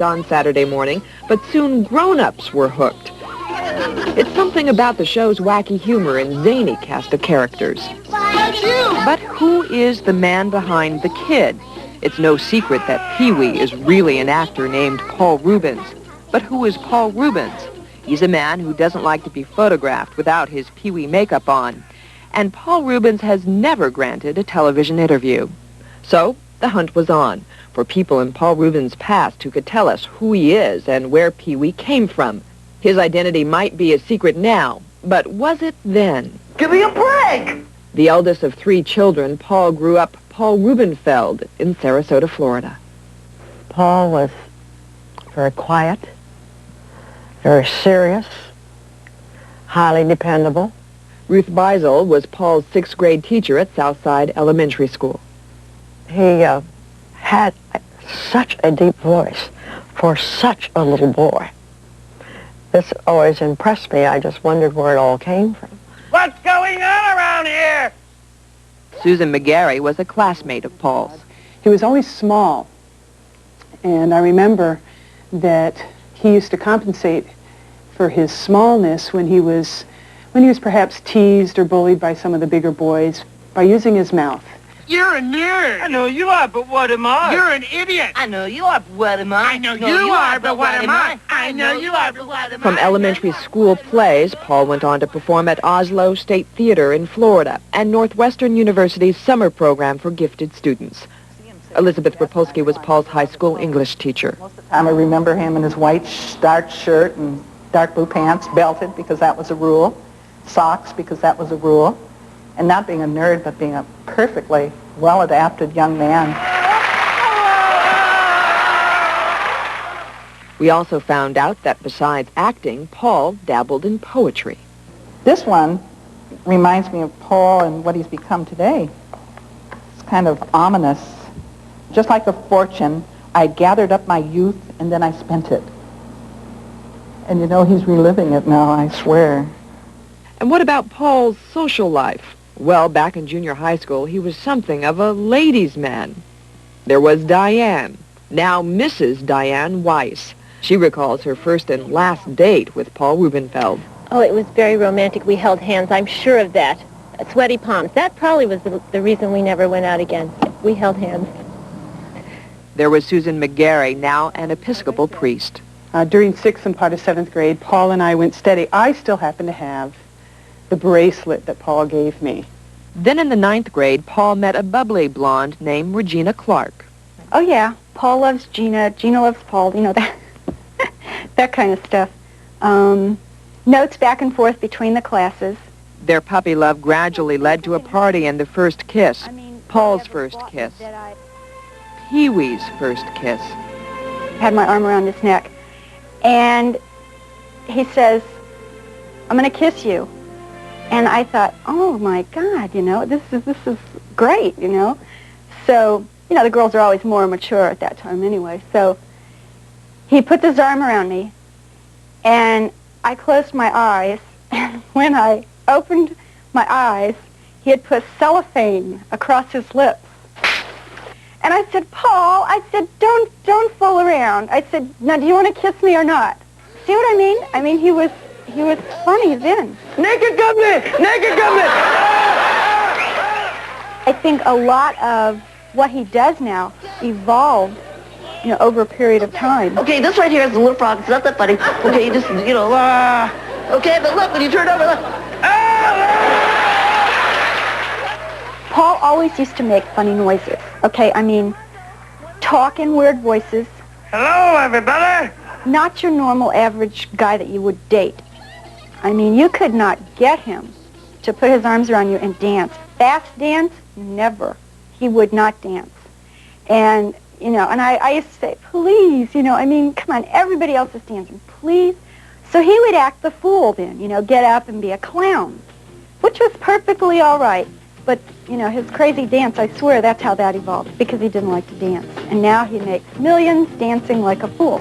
on Saturday morning, but soon grown-ups were hooked. It's something about the show's wacky humor and zany cast of characters. But who is the man behind the kid? It's no secret that Pee-wee is really an actor named Paul Reubens. But who is Paul Reubens? He's a man who doesn't like to be photographed without his Pee-wee makeup on. And Paul Reubens has never granted a television interview. So the hunt was on for people in Paul Reubens' past who could tell us who he is and where Pee-wee came from. His identity might be a secret now, but was it then? Give me a break! The eldest of 3 children, Paul grew up Paul Rubenfeld in Sarasota, Florida. Paul was very quiet, very serious, highly dependable. Ruth Beisel was Paul's 6th grade teacher at Southside Elementary School. He had such a deep voice for such a little boy. This always impressed me. I just wondered where it all came from. What's going on around here? Susan McGarry was a classmate of Paul's. He was always small, and I remember that he used to compensate for his smallness when he was perhaps teased or bullied by some of the bigger boys by using his mouth. You're a nerd. I know you are, but what am I? You're an idiot. I know you are, but what am I? I know you are, but what am I? I know you are, but what am I? From elementary school plays, Paul went on to perform at Oslo State Theater in Florida and Northwestern University's summer program for gifted students. Elizabeth Rapolsky was Paul's high school English teacher. Most of the time I remember him in his white starched shirt and dark blue pants, belted because that was a rule, socks because that was a rule, and not being a nerd but being a perfectly well-adapted young man. We also found out that besides acting, Paul dabbled in poetry. This one reminds me of Paul and what he's become today. It's kind of ominous. Just like a fortune, I gathered up my youth and then I spent it. And you know, he's reliving it now, I swear. And what about Paul's social life? Well, back in junior high school, he was something of a ladies' man. There was Diane, now Mrs. Diane Weiss. She recalls her first and last date with Paul Rubenfeld. Oh, it was very romantic. We held hands, I'm sure of that. Sweaty palms. That probably was the reason we never went out again. We held hands. There was Susan McGarry, now an Episcopal priest. During 6th and part of 7th grade, Paul and I went steady. I still happen to have the bracelet that Paul gave me. Then in the 9th grade, Paul met a bubbly blonde named Regina Clark. Oh, yeah. Paul loves Gina. Gina loves Paul. You know, that that kind of stuff. Notes back and forth between the classes. Their puppy love gradually led to a party and the first kiss. Paul's first kiss. Pee-wee's first kiss. Had my arm around his neck. And he says, "I'm going to kiss you." And I thought, oh, my God, you know, this is great, you know. So, you know, the girls are always more mature at that time anyway. So he put his arm around me, and I closed my eyes. And when I opened my eyes, he had put cellophane across his lips. And I said, "Paul," I said, don't fool around. I said, "Now, do you want to kiss me or not?" See what I mean? I mean, he was funny then. Naked government! Naked government! I think a lot of what he does now evolved, you know, over a period of time. Okay, this right here is a little frog. It's not that funny. Okay, you just, you know, okay, but look, when you turn over, look. Paul always used to make funny noises, okay? I mean, talk in weird voices. Hello, everybody! Not your normal average guy that you would date. I mean, you could not get him to put his arms around you and dance. Fast dance? Never. He would not dance. And, you know, and I used to say, please, you know, I mean, come on, everybody else is dancing, please. So he would act the fool then, you know, get up and be a clown, which was perfectly all right. But, you know, his crazy dance, I swear that's how that evolved, because he didn't like to dance. And now he makes millions dancing like a fool.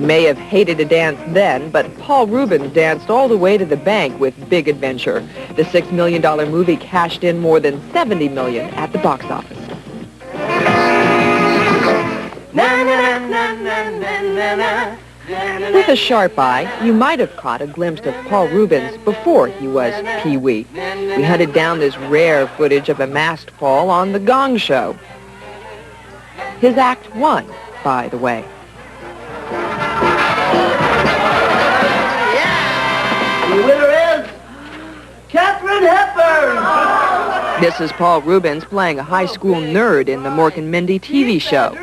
may have hated to dance then, but Paul Reubens danced all the way to the bank with Big Adventure. The $6 million movie cashed in more than $70 million at the box office. With a sharp eye, you might have caught a glimpse of Paul Reubens before he was Pee-wee. We hunted down this rare footage of a masked Paul on The Gong Show. His Act 1, by the way. The winner is Katharine Hepburn. This is Paul Reubens playing a high school nerd in the Mork and Mindy TV show.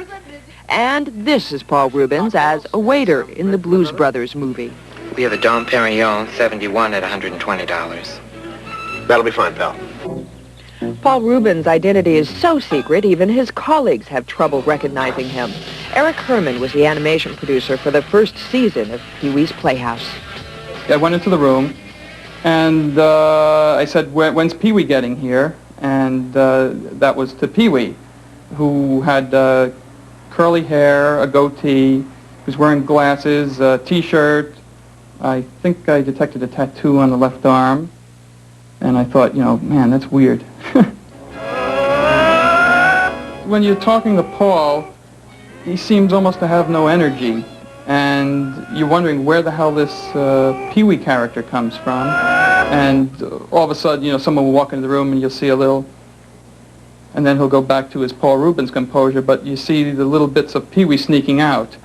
And this is Paul Reubens as a waiter in the Blues Brothers movie. We have a Dom Perignon 71 at $120. That'll be fine, pal. Paul Reubens' identity is so secret, even his colleagues have trouble recognizing him. Eric Herman was the animation producer for the first season of Pee-wee's Playhouse. I went into the room, and I said, when's Pee-wee getting here? And that was to Pee-wee, who had curly hair, a goatee, was wearing glasses, a T-shirt. I think I detected a tattoo on the left arm. And I thought, man, that's weird. When you're talking to Paul, he seems almost to have no energy. And you're wondering where the hell this Pee-wee character comes from. And all of a sudden, someone will walk into the room and you'll see a little... And then he'll go back to his Paul Reubens composure, but you see the little bits of Pee-wee sneaking out.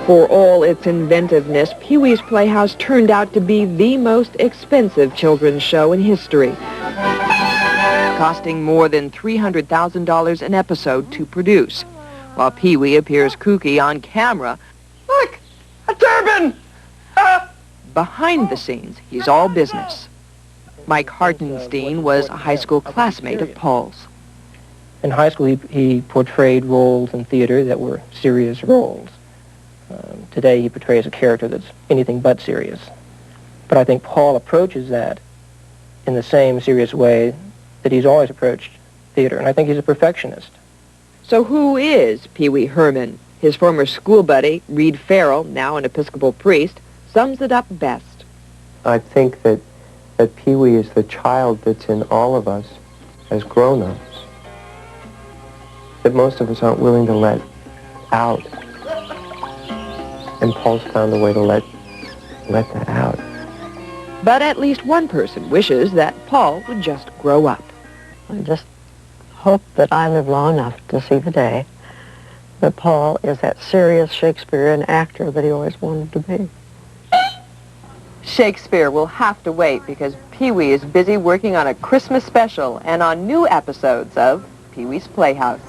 For all its inventiveness, Pee-wee's Playhouse turned out to be the most expensive children's show in history, costing more than $300,000 an episode to produce. While Pee-wee appears kooky on camera, Look, a turban! behind the scenes, he's all business. Mike Hartenstein was a high school classmate of Paul's. In high school, he portrayed roles in theater that were serious roles. Today, he portrays a character that's anything but serious. But I think Paul approaches that in the same serious way that he's always approached theater, and I think he's a perfectionist. So who is Pee-wee Herman? His former school buddy, Reed Farrell, now an Episcopal priest, sums it up best. I think that Pee-wee is the child that's in all of us as grown-ups, that most of us aren't willing to let out. And Paul's found a way to let that out. But at least one person wishes that Paul would just grow up. I just hope that I live long enough to see the day that Paul is that serious Shakespearean actor that he always wanted to be. Shakespeare will have to wait because Pee-wee is busy working on a Christmas special and on new episodes of Pee-wee's Playhouse.